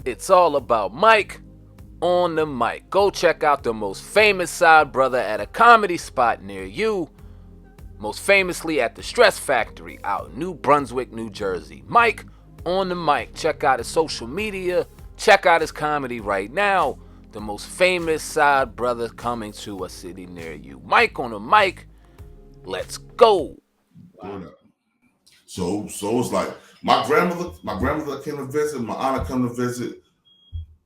It's all about Mike on the mic. Go check out the most famous side brother at a comedy spot near you. Most famously at the Stress Factory out in New Brunswick, New Jersey. Mike on the mic. Check out his social media. Check out his comedy right now. The most famous side brother coming to a city near you. Mike on the mic. Let's go. Wow. So it's like my grandmother came to visit, my aunt come to visit,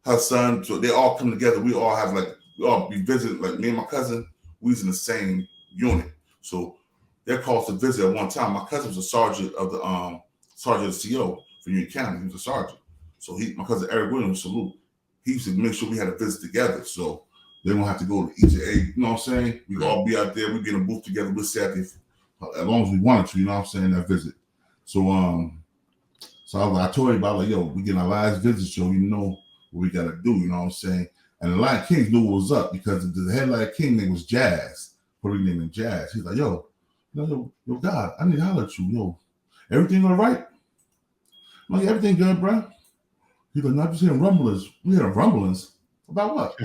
her son. So they all come together. We all be visiting. Like me and my cousin, we was in the same unit. So they're called to visit at one time. My cousin was a sergeant of the CO for Union County. He was a sergeant. So my cousin Eric Williams, salute. He used to make sure we had a visit together. So they don't have to go to each of you know what I'm saying? We all be out there, we be in a booth together, we'll stay out there as long as we wanted to, you know what I'm saying, that visit. So I told everybody, like, yo, we getting our last visit, so you know what we gotta do, you know what I'm saying? And the Lion King knew what was up because the head Lion King name was Jazz. Puerto Rican name Jazz. He's like, yo, God, I need to holler at you. Yo, everything all right? I'm like, everything good, bro. He's like, no, I'm just hearing rumblings. We hearing rumblings? About what?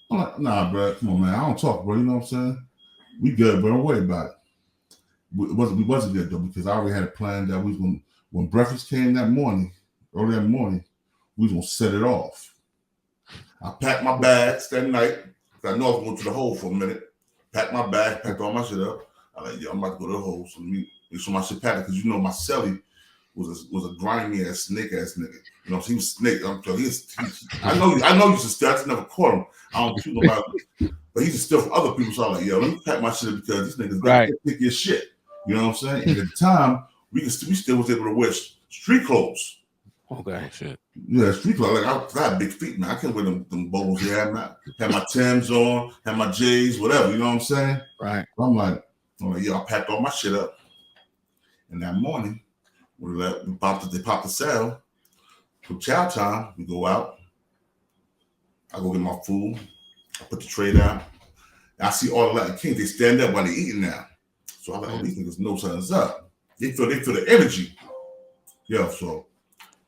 I'm like, nah, bro, come on, man. I don't talk, bro. You know what I'm saying? We good, bro. Don't worry about it. We wasn't good, though, because I already had a plan that we was going to, when breakfast came that morning, early that morning, we was going to set it off. I packed my bags that night, because I know I was going to the hole for a minute. Packed my bag, packed all my shit up. I like, yo, I'm about to go to the hole, so let me make sure my shit packed, because you know my celly was a grimy ass snake ass nigga. You know, he was snake. I know you used to steal. I just never caught him. I don't shoot nobody, but he used to steal from other people. So I'm like, yo, let me pack my shit up because these niggas gonna pick your shit. You know what I'm saying? And at the time, we still was able to wear street clothes. Okay, shit. Yeah, street clothes. Like I had big feet, man. I can't wear them bowls here. Had my Timbs on, had my J's, whatever. You know what I'm saying? Right. So I'm like, yeah, I packed all my shit up. And that morning, they popped the sale. From chow time, we go out. I go get my food. I put the tray down. I see all the Latin Kings. They stand up while they eating now. So I'm like, oh, these niggas know something's up. They feel the energy. Yeah, so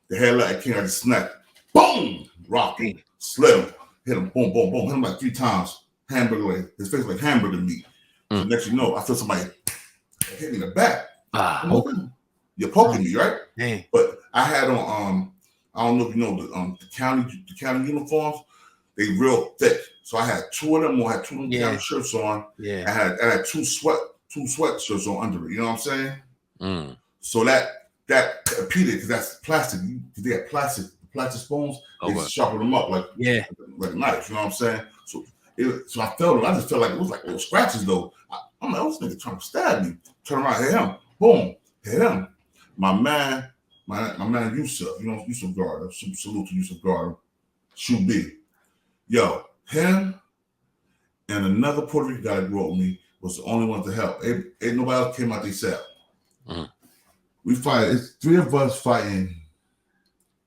the head Latin King, I just snapped. Boom! Rock him. Slid him. Hit him. Boom, boom, boom. Hit him like 3 times. Hamburger, like his face like hamburger meat. So next you know, I feel somebody hit me in the back. You're poking me, right? Dang. But I had on I don't know if you know the county uniforms. They real thick, so I had 2 of them. I had 2 of them county shirts on. Yeah, I had two sweatshirts on under it. You know what I'm saying? So that impeded because that's plastic. Because they have plastic spoons. They sharpen them up like a knife. You know what I'm saying? So I felt it. I just felt like it was like little scratches though. I'm like, oh, this nigga trying to stab me. Turn around, hit him. Boom, hit him. My man Yusuf, you know, Yusuf Guard, salute to Yusuf Guard, Shoe B. Yo, him and another Puerto Rican guy that grew up with me was the only one to help. Ain't nobody else came out they cell. We fight, it's 3 of us fighting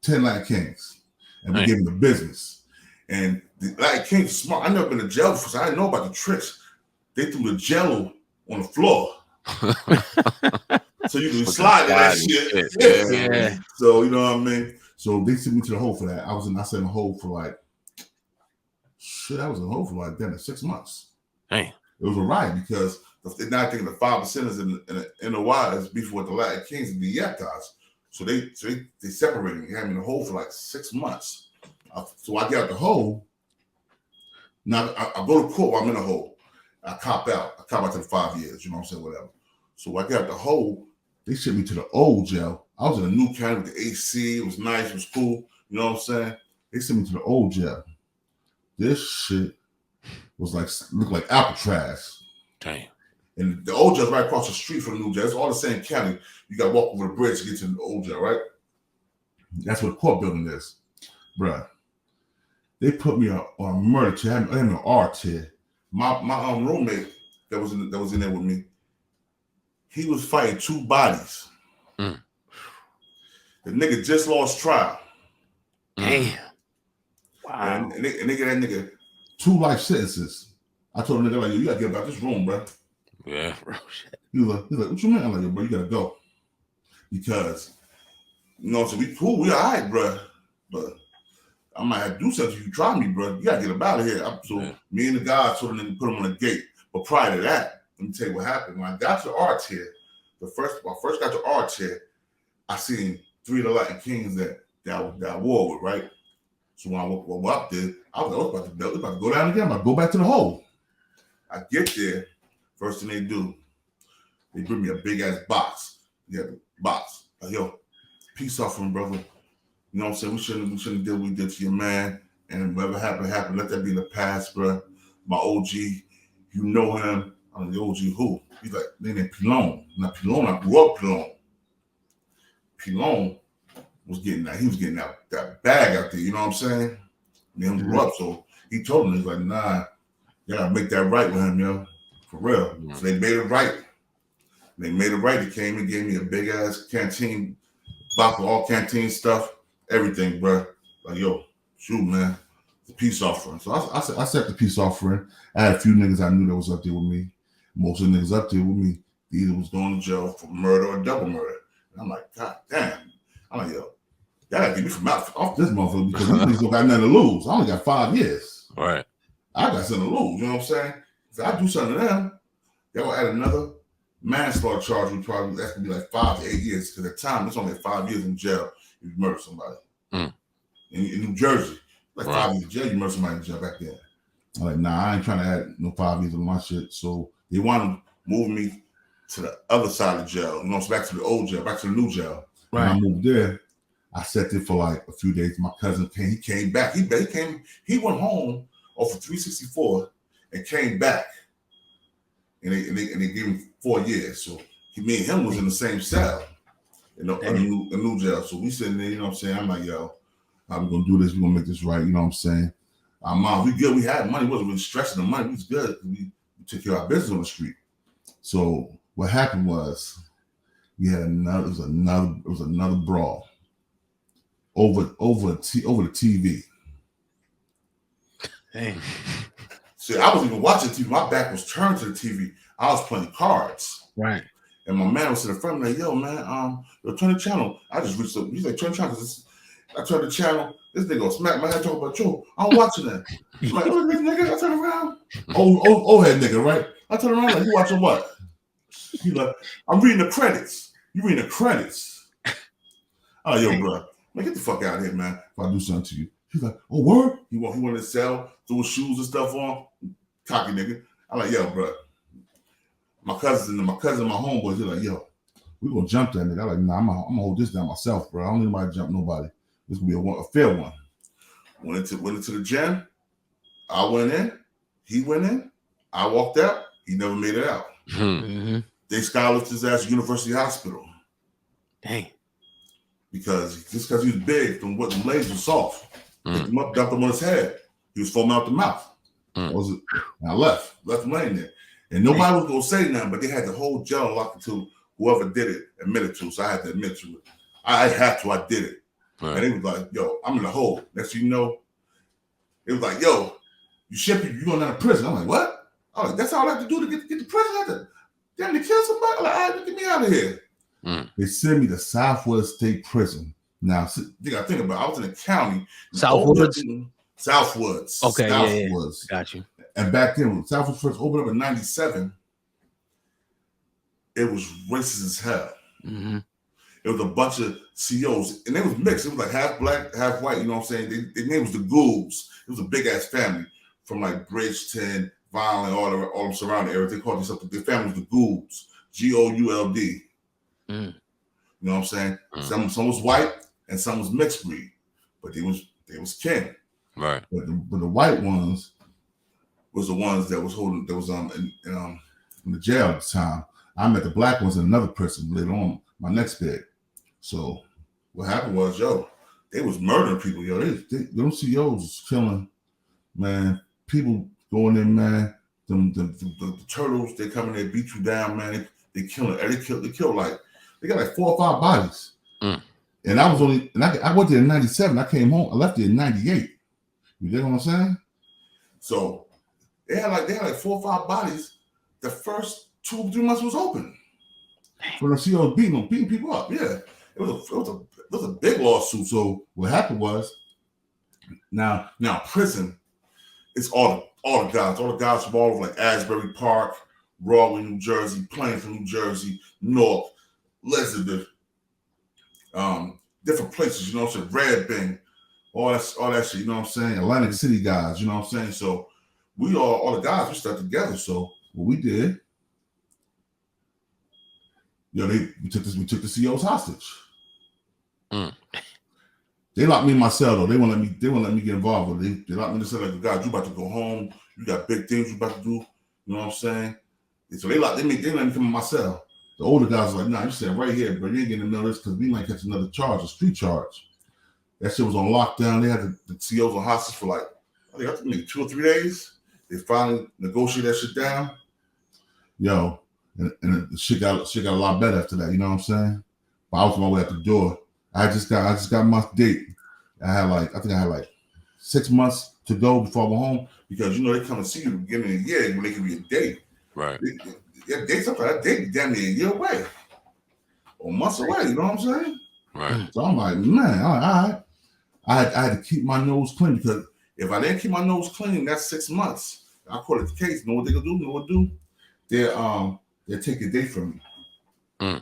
10 Latin Kings. And we gave them the business. And the Latin Kings smart. I never been to jail before, so I didn't know about the tricks. They threw the jello on the floor. So you can slide that shit. Yeah. So you know what I mean? So they sent me to the hole for that. I sat in the hole for like I was in the hole for like 6 months. Hey. It was a riot because they're not thinking the 5% in the wild is beef with the Latin Kings and the Yatas. So they separated me, had me in the hole for like 6 months. So I get out the hole. Now I go to court while I'm in the hole. I cop out. I cop out to the 5 years, you know what I'm saying, whatever. So I got out the hole. They shipped me to the old jail. I was in a new county with the AC. It was nice. It was cool. You know what I'm saying? They sent me to the old jail. This shit was looked like Alcatraz. Damn. And the old jail's right across the street from the new jail. It's all the same county. You got to walk over the bridge to get to the old jail, right? That's what the court building is. Bruh. They put me on a murder chair. I had an R chair. My roommate that was in there with me, he was fighting 2 bodies. The nigga just lost trial. Damn. Wow. And they get that nigga 2 life sentences. I told the nigga, like, yo, you gotta get about this room, bro. Yeah, bro. Shit. He was like, what you mean? I'm like, yo, bro, you gotta go. Because, you know, so we cool, we all right, bro. But might have to do something if you try me, bro. You gotta get him out of here. So me and the guy sort of put him on the gate. But prior to that, let me tell you what happened. When I got to our chair, when I first got to our chair, I seen 3 of the Latin Kings that I wore with, right? So when I woke up there, I was about to go down again. I'm about to go back to the hole. I get there, first thing they do, they bring me a big ass box. Yeah, the box. Like, yo, peace offering, brother. You know what I'm saying? We shouldn't do what we did to your man. And whatever happened. Let that be in the past, bro. My OG, you know him. I'm like, the OG who? He's like, they named Pilon. Now Pilon, I grew up Pilon. Pilon was getting that bag out there, you know what I'm saying? Me and him grew up, so he told him, he's like, nah, you gotta make that right with him, yo. For real. Mm-hmm. So they made it right. They came and gave me a big ass canteen, box of all canteen stuff, everything, bro. Like, yo, shoot, man. The peace offering. So I set the peace offering. I had a few niggas I knew that was up there with me. Most of the niggas up there with me, they either was going to jail for murder or double murder. And I'm like, God damn. I'm like, yo, y'all gotta get me from off this motherfucker because these niggas don't got nothing to lose. I only got 5 years. Right. I got something to lose, you know what I'm saying? If I do something to them, they'll add another manslaughter charge. That's gonna be like 5 to 8 years. Because at the time, it's only 5 years in jail if you murder somebody. In New Jersey, like 5 years in jail, you murder somebody in jail back there. I'm like, nah, I ain't trying to add no 5 years on my shit. So they want to move me to the other side of jail, you know, so back to the old jail, back to the new jail. Right. When I moved there, I sat there for like a few days. My cousin came back. He went home off of 364 and came back. And they gave him 4 years. So me and him was in the same cell, you know, a new jail. So we sitting there, you know what I'm saying? I'm like, yo, how we gonna do this? We gonna make this right, you know what I'm saying? Our mom, we good. We had money. We wasn't really stressing the money. We was good. We took care of our business on the street. So what happened was we had another brawl over the TV. Dang. See, I wasn't even watching TV. My back was turned to the TV. I was playing cards. Right. And my man was sitting in front of me like, yo, man, turn the channel. I just reached up. He's like, turn the channel. I turned the channel. This nigga gonna smack my head talking about you. I'm watching that. I'm like, oh, nigga, I turn around. Old head nigga, right? I turn around like, you watching what? He's like, I'm reading the credits. You reading the credits? Oh, yo, bro, man, get the fuck out of here, man. If I do something to you. He's like, oh, word? He wanted to sell, threw his shoes and stuff on. Cocky nigga. I'm like, yo, bro. My cousin and my homeboys, they're like, yo, we gonna jump that nigga. I'm like, nah, I'm gonna hold this down myself, bro. I don't need nobody to jump nobody. This gonna be a fair one. Went into the gym. I went in. He went in. I walked out. He never made it out. Mm-hmm. They skylifted his ass to University Hospital. Dang. Because he was big, the legs were soft. Picked him up, dumped him on his head. He was foaming out the mouth. And I left him laying there. And nobody was gonna say nothing, but they had the whole jail locked until whoever did it admitted to. So I had to admit to it. I did it. Right. And it was like, yo, I'm in the hole. Next thing you know, it was like, yo, you going out of prison. I'm like, what? I'm like, that's all I have to do to get to prison. I have to kill somebody? I'm like, all right, get me out of here. They sent me to Southwest State Prison. Now, you gotta think about it. I was in the county. Southwoods? Southwoods. Okay, Southwoods. Yeah. Got you. And back then, when Southwoods first opened up in 97, it was racist as hell. Mm-hmm. It was a bunch of COs, and they was mixed. It was like half black, half white, you know what I'm saying? Their name was the Ghouls. It was a big-ass family from like Bridgeton, Violent, all the surrounding areas. They called themselves, their family was the Ghouls. Gould. You know what I'm saying? Some was white and some was mixed breed, but they was kin. Right. But the white ones was the ones that was in the jail at the time. I met the black ones in another prison later on, my next bid. So what happened was, yo, they was murdering people, yo. Them COs was killing, man. People going in, man. The turtles, they come in, they beat you down, man. They killing. They kill like. They got like 4 or 5 bodies. And I went there in 97. I came home. I left there in 98. You get what I'm saying? So they had like 4 or 5 bodies. The first 2 or 3 months was open. For the COs beating people up. Yeah. It was a big lawsuit. So what happened was Now prison, it's all the guys from all over like Asbury Park, Rahway, New Jersey, Plainfield, New Jersey, North, Elizabeth, different places, you know what I'm saying, Red Bank, all that shit, you know what I'm saying, Atlantic City guys, you know what I'm saying. So we all the guys, we stuck together. So what we did, we took the COs hostage. They locked me in my cell though. They won't let me get involved with it. They locked me in the cell like, God, you about to go home. You got big things you about to do. You know what I'm saying? And so they let me come in my cell. The older guys were like, nah, you stand right here, bro. You ain't getting to know this because we might catch another charge, a street charge. That shit was on lockdown. They had the COs on hostage for like, I think maybe 2 or 3 days. They finally negotiated that shit down. Yo, and the shit got a lot better after that. You know what I'm saying? But I was on my way out the door. I just got my date. I think I had like 6 months to go before I went home because you know they come and see you at the beginning of the year when they give you a date. Right. That date damn near a year away or months away. You know what I'm saying? Right. So I'm like, man, all right. I had to keep my nose clean because if I didn't keep my nose clean, that's 6 months. I caught the case. Know what they gonna do? Know what to do? They'll take a date from me.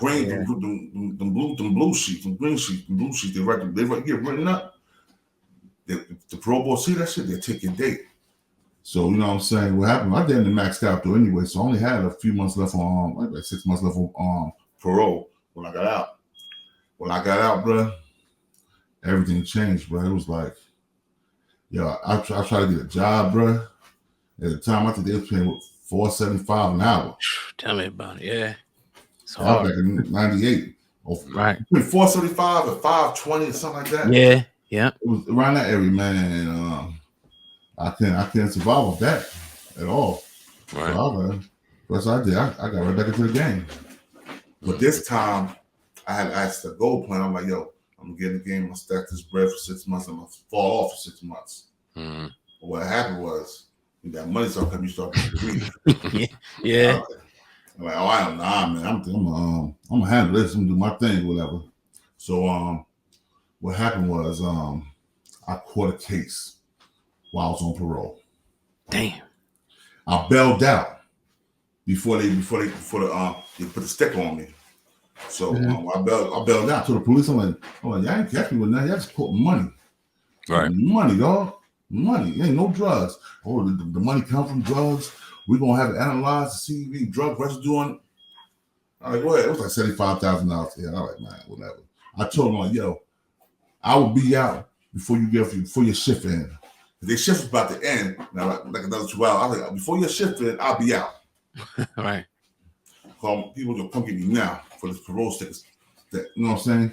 Green, them blue sheets, them green sheets, them blue sheets. They get written up. The parole board see that shit. They take your date. So you know what I'm saying. What happened? I didn't maxed out though anyway. So I only had a few months left on like 6 months left on parole when I got out. When I got out, bro, everything changed, bro. It was like, yo, I tried to get a job, bro. At the time, I think they were paying $4.75 an hour. Tell me about it. Yeah. I was back in 98. Right. Between $4.75 and $5.20 or something like that. Yeah. Yeah. It was around that area, man. And I can't survive with that at all. Right. So that's what I did. I got right back into the game. But this time, I had asked a goal plan. I'm like, yo, I'm gonna get in the game. I'm gonna stack this bread for 6 months. I'm gonna fall off for 6 months. Mm-hmm. But what happened was, when that money started coming, you start getting greedy. Yeah. I'm like, oh, I am nah, man. I'm gonna handle this. I'm gonna do my thing, whatever. So what happened was I caught a case while I was on parole. Damn. I bailed out before they put the sticker on me. So I bailed out to the police. I'm like, y'all ain't catch me with nothing. Y'all just caught money. Right. Money, dog. Money. Ain't no drugs. Oh, the money come from drugs. We're gonna have it analyzed to see if drug residue on it. I'm like, what? It was like $75,000. Yeah, I'm like, man, whatever. I told him, like, yo, I will be out before your shift ends. If their shift is about to end, now like another 2 hours, I was like, before your shift ends, I'll be out. Right. People gonna come get me now for this parole stickers. You know what I'm saying?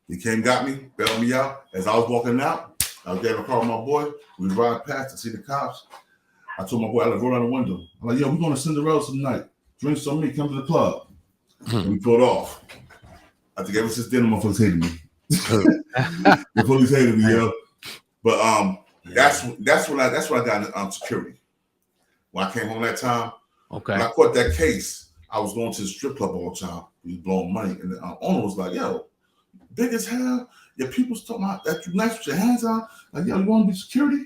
They came, got me, bailed me out. As I was walking out, I was getting a car with my boy. We ride past to see the cops. I told my boy, I roll down the window. I'm like, yo, we're going to Cinderella tonight. Drink some meat, come to the club. And we pulled off. I think ever since then, the motherfuckers hated me. The police hated me, yo. But that's when I got into security. When I came home that time, okay. When I caught that case, I was going to the strip club all the time. We was blowing money. And the owner was like, yo, big as hell. Your people's talking about that you nice with your hands on. Like, yo, you want to be security?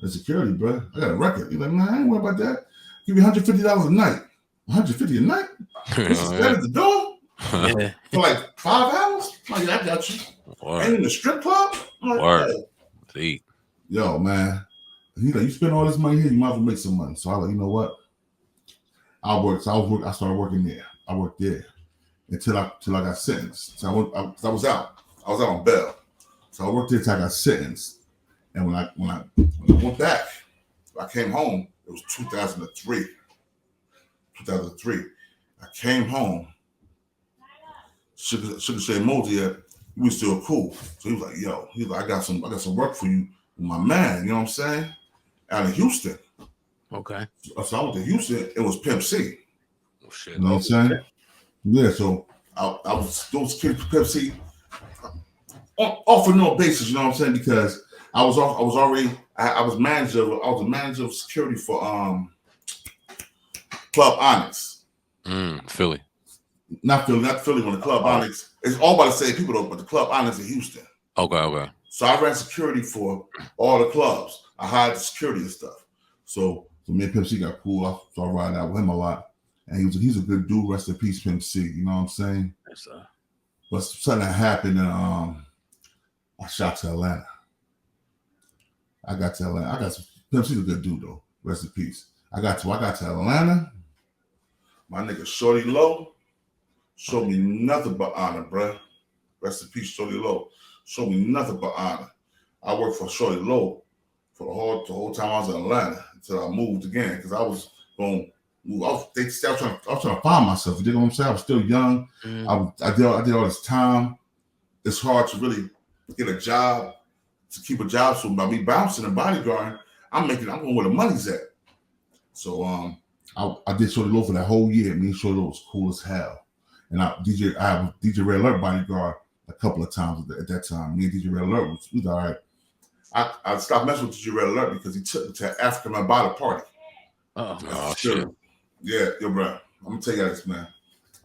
The security, bro. I got a record. He's like, man, I ain't worried about that. Give me $150 a night. $150 a night? This is at the door? Yeah. For like 5 hours? Like, yeah, I got you. Word. Ain't in the strip club? I'm like, Word. hey. See. Yo, man. He's like, you spend all this money here, you might as well make some money. So I was like, you know what? I'll work. So I started working there. I worked there until I got sentenced. So I was out. I was out on bail. So I worked there until I got sentenced. And when I went back, I came home. It was 2003. 2003. I came home. Sugar Shea Mosey, we were still cool. So he was like, yo, I got some work for you with my man, you know what I'm saying? Out of Houston. Okay. So I went to Houston, it was Pimp C. Oh, shit. You know what I'm saying? Yeah, so I was doing security for Pimp C off for no basis, you know what I'm saying? Because I was a manager of security for Club Onyx. Philly. Not Philly, when the Club Onyx. It's all by the same people though, but the Club Onyx in Houston. Okay. So I ran security for all the clubs. I hired the security and stuff. So me and Pimp C got cool. I started riding out with him a lot. And he's a good dude. Rest in peace, Pimp C. You know what I'm saying? Yes, sir. But something happened and I shot to Atlanta. I got some Pimp C's a good dude though. Rest in peace. I got to Atlanta. My nigga Shawty Low showed me nothing but honor, bruh. Rest in peace, Shawty Low. Showed me nothing but honor. I worked for Shawty Low for the whole time I was in Atlanta until I moved again because I was going to move. I was trying to find myself. You know what I'm saying? I was still young. I did all this time. It's hard to really get a job, to keep a job. So by me bouncing and bodyguarding, I'm going where the money's at. So I did Shawty Low for that whole year. Me and Shawty Low was cool as hell. And I have DJ Red Alert bodyguard a couple of times at that time. Me and DJ Red Alert was all right. I stopped messing with DJ Red Alert because he took me to African Bambaataa party. Oh shit. Yeah, yo, bro. I'm gonna tell you this, man.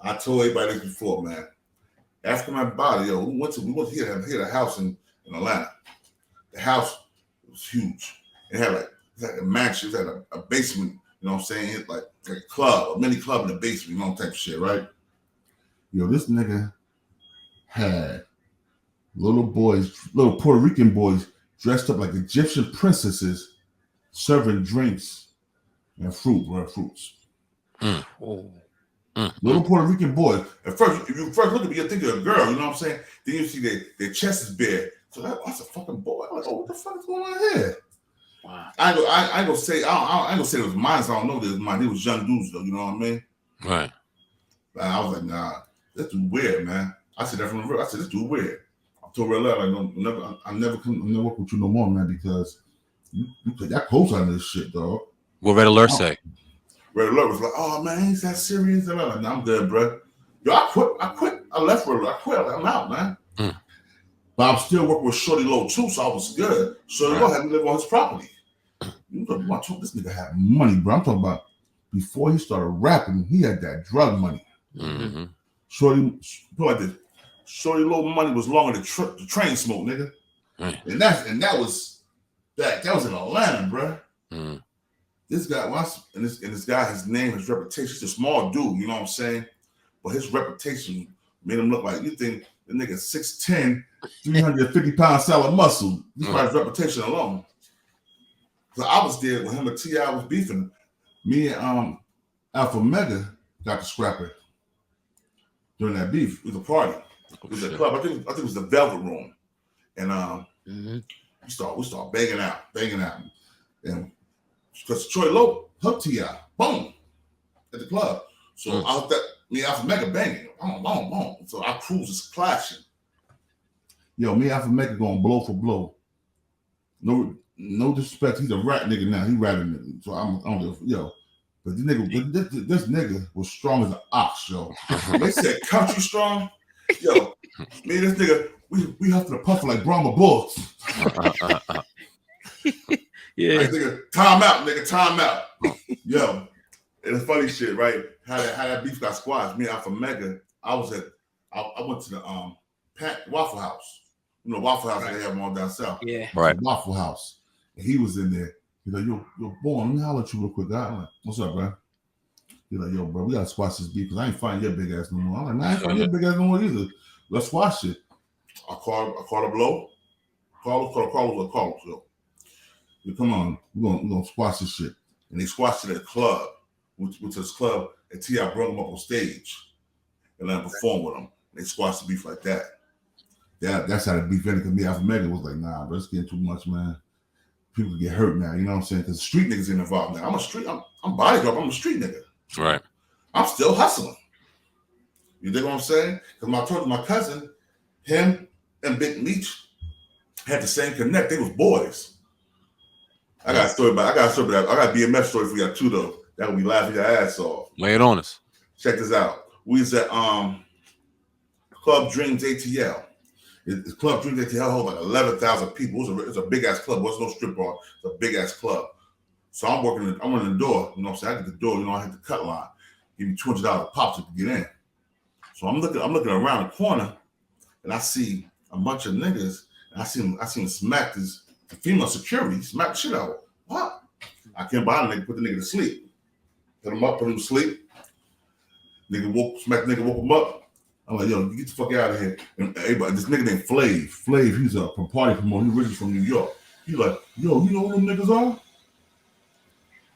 I told everybody this before, man. African Bambaataa, yo, we went to hit a house in Atlanta. The house was huge. It had like a mansion, it had a basement, you know what I'm saying? It like a club, a mini club in the basement, you know, type of shit, right? Yo, this nigga had little Puerto Rican boys dressed up like Egyptian princesses serving drinks and fruits. Little Puerto Rican boys. At first, if you first look at me, you think you're a girl, you know what I'm saying? Then you see their chest is bare. So that's a fucking boy. I'm like, oh, what the fuck is going on here? Wow. I ain't gonna say it was mine, so I don't know this mine. They was young dudes though, you know what I mean? Right. And I was like, nah, this dude weird, man. I said that from the real. I said, this dude weird. I told Red Alert, like, I never work with you no more, man, because you put that close on this shit, dog. What Red Alert say? Red Alert was like, oh man, he's that serious? I'm like, nah, I'm good, bro. Yo, I quit. I left Red Alert. I quit. I'm out, man. But I'm still working with Shawty Low too, so I was good. Shawty Low had me live on his property. You want to talk? This nigga had money, bro. I'm talking about before he started rapping, he had that drug money. Mm-hmm. Shawty, put like this. Shawty Low money was longer than the train smoke, nigga. Right. And that was in Atlanta, bro. Mm-hmm. This guy, this guy, his name, his reputation, he's a small dude, you know what I'm saying? But his reputation made him look like, you think the nigga 6'10", 350-pound solid muscle. This by his reputation alone. So I was there when him and T.I. was beefing. Me and Alpha Mega got to scrapping during that beef. It was a party. It was a club. I think it was the Velvet Room. And we start banging out. And because Troy Lowe hooked T.I. Boom. At the club. So I was me and Alpha Mega banging. Boom, boom, boom. So our crews is clashing. Yo, me and Alpha Mega going blow for blow. No disrespect. He's a rat nigga now. He ratting nigga. So I don't know. Yo. But this nigga was strong as an ox, yo. They said country strong. Yo, me and this nigga, we have to puff like Brahma Bulls. Yeah. Like, nigga, time out. Yo, and it's funny shit, right? How that beef got squashed. Me and Alpha Mega, I went to the Waffle House. You know, Waffle House, they have them all down south. Yeah. Right. Waffle House. And he was in there. He's like, yo, boy, let me holler at you real quick. I'm like, what's up, bro? He's like, yo, bro, we gotta squash this beef because I ain't finding your big ass no more. I'm like, man, I ain't finding your big ass no more either. Let's squash it. I called a blow. Call. So, come on, we're gonna squash this shit. And they squashed it at a club, which was this club, and T.I. brought him up on stage and let him perform with him. They squashed the beef like that. That's how the beef ended. Because me, Alpha Mega was like, nah, bro, it's getting too much, man. People get hurt now, you know what I'm saying? Because street niggas get involved now. I'm bodyguard, I'm a street nigga. Right. I'm still hustling. You dig what I'm saying? Because I told my cousin, him and Big Meech had the same connect. They was boys. I got a story about that. I got a BMF story for y'all too, though. That would be laughing your ass off. Lay it on us. Check this out. We was at Club Dreams ATL. It's Club Dreams ATL hold like 11,000 people. It's a big ass club. It wasn't no strip bar. It's a big ass club. So I'm running the door. You know what I'm saying? I get the door. You know, I hit the cut line. Give me $200 pops to get in. So I'm looking around the corner, and I see a bunch of niggas. I seen him smack the female security, smack the shit out. What? I came by the nigga, put the nigga to sleep. Put him up, put him to sleep. Smack the nigga, woke him up. I'm like, yo, get the fuck out of here. And everybody, this nigga named Flav, he's a party promoter. He's originally from New York. He's like, yo, you know who them niggas are?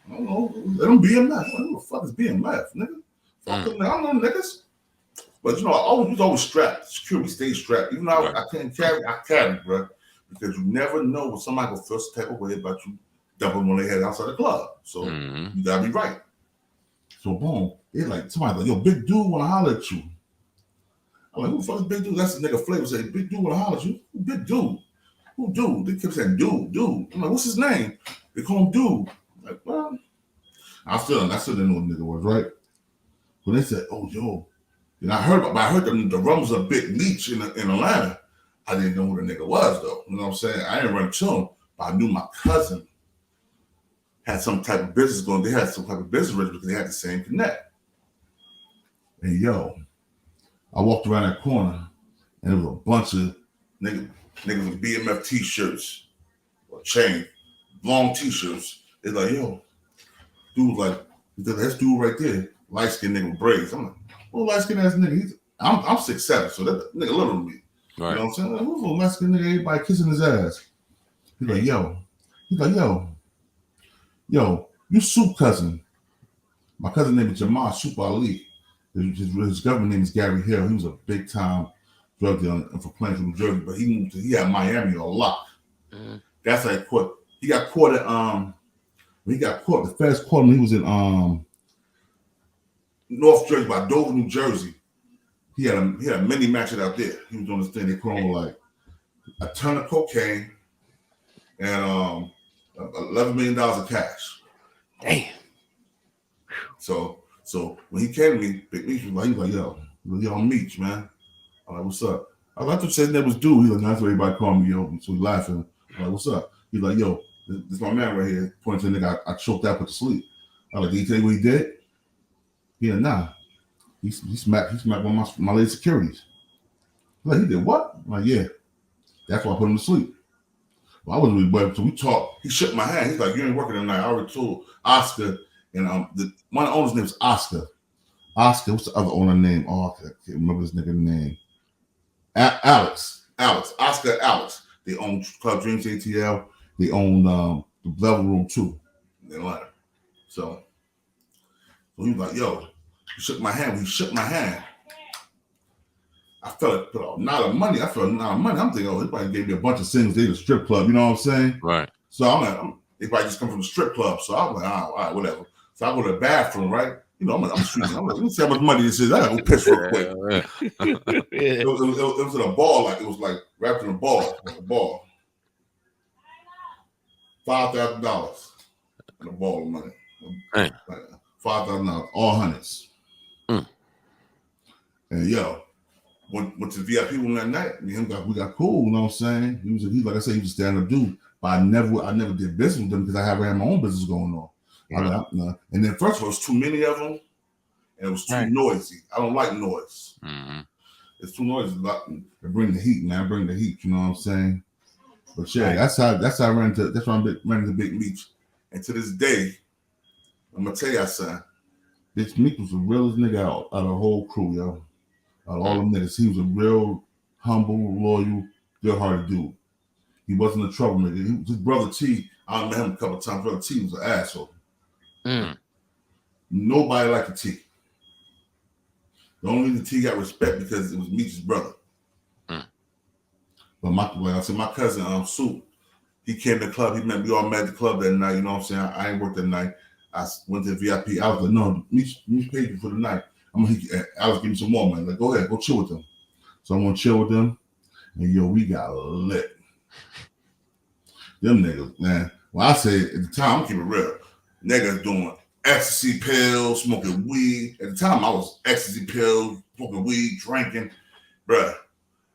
I don't know. Let them BMF. Like, who the fuck is BMF, nigga? Fuck them, I don't know them niggas. But you know, I was always strapped. Security stayed strapped. Even though I couldn't carry, I carried, bro. Because you never know when somebody will feel some type of way about you dumping when they head outside the club. So you gotta be right. So boom, they like somebody like, yo, big dude wanna holler at you. I'm like, who the fuck is big dude? That's the nigga Flavor say, big dude wanna holler at you. Who big dude? Who dude? They kept saying dude. I'm like, what's his name? They call him dude. I'm like, well, I still didn't know what the nigga was, right? When they said, oh yo, and I heard the rumbles of Big Meech in Atlanta. I didn't know who the nigga was though. You know what I'm saying? I didn't run to him, but I knew my cousin had some type of business going. They had some type of business ready because they had the same connect. And yo, I walked around that corner and there was a bunch of niggas with BMF t-shirts or chain, long t-shirts. It's like, yo, dude, like, that's dude right there, light-skinned nigga with braids. I'm like, oh, light-skinned ass nigga. I'm 6'7", so that nigga little than me. Right. You know what I'm saying? Like, who's a light-skinned nigga, everybody kissing his ass? He's like, yo, you Soup cousin. My cousin name is Jamal Soup Ali. His government name is Gary Hill. He was a big time drug dealer for Plains, New Jersey, but he had Miami a lot. That's how he got caught at when he got caught, the feds caught him. He was in North Jersey, by Dover, New Jersey. He had a mini matches out there. He was doing this thing they call him like a ton of cocaine and $11 million of cash. Damn. So when he came to me, Big Meech was like, yo, Meech, man. I'm like, what's up? I thought you said that was dude. He's like, that's what everybody called me, yo. So he laughing. I'm like, what's up? He's like, yo, this my man right here. Pointing to the nigga I choked out with the sleep. I was like, did he tell you what he did? Yeah, nah. He smacked one of my lady securities. Like, he did what? I'm like, yeah. That's why I put him to sleep. Well, I wasn't really boy, so we talked. He shook my hand. He's like, you ain't working tonight. I already told Oscar, and one of the owners' name is Oscar. Oscar, what's the other owner name? Oh, I can't remember this nigga's name. Alex. Oscar, Alex. They own Club Dreams ATL. They own the Level Room 2 in Atlanta. So he was like, yo, he shook my hand. When he shook my hand, I felt a lot of money. I'm thinking, oh, they probably gave me a bunch of singles. They the strip club, you know what I'm saying? Right. So I'm like, they probably just come from the strip club. So I'm like, all right, whatever. So I go to the bathroom, right? You know, I'm shooting. I'm like, let me see how much money this is. I gotta go piss real quick. It was in a ball, like it was like wrapped in a ball, like a ball. $5,000 in a ball of money. Like $5,000, all hundreds. And yo, went to the VIP room that night. We got cool, you know what I'm saying? He like I said, he was a stand-up dude. But I never did business with them because I had my own business going on. Right. And then first of all, it was too many of them, and it was too noisy. I don't like noise. Mm-hmm. It's too noisy. Bring the heat, man. Bring the heat. You know what I'm saying? But yeah, that's how I ran into Big Meech. And to this day, I'm gonna tell you, son, Big Meech was the realest nigga out of the whole crew, yo. Out of all them niggas, he was a real humble, loyal, good-hearted dude. He wasn't a troublemaker. His brother T, I met him a couple of times. Brother T was an asshole. Nobody liked the T. The only reason T got respect because it was Meech's brother. But my cousin Soup, he came to the club. We all met at the club that night. You know what I'm saying? I ain't worked that night. I went to the VIP. I was like, no, Meech paid you for the night. I was giving some more money. Like, go ahead, go chill with them. So I'm gonna chill with them. And yo, we got lit. Them niggas, man. Well, I say at the time, I'm keeping it real. Niggas doing ecstasy pills, smoking weed. At the time, I was ecstasy pills, smoking weed, drinking. Bruh,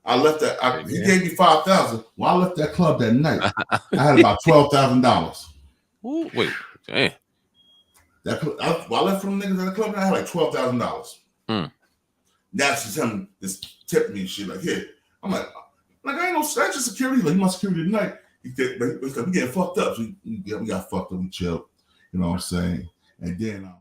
I left that. He gave me $5,000. When I left that club that night, I had about $12,000. Wait, damn. I left from them niggas at the club, and I had like $12,000. Now she's telling this tip me shit like, here. I'm like, Like, I ain't no that's just security. Like, you my security tonight. He said, we getting fucked up. So we got fucked up. We chilled. You know what I'm saying? And then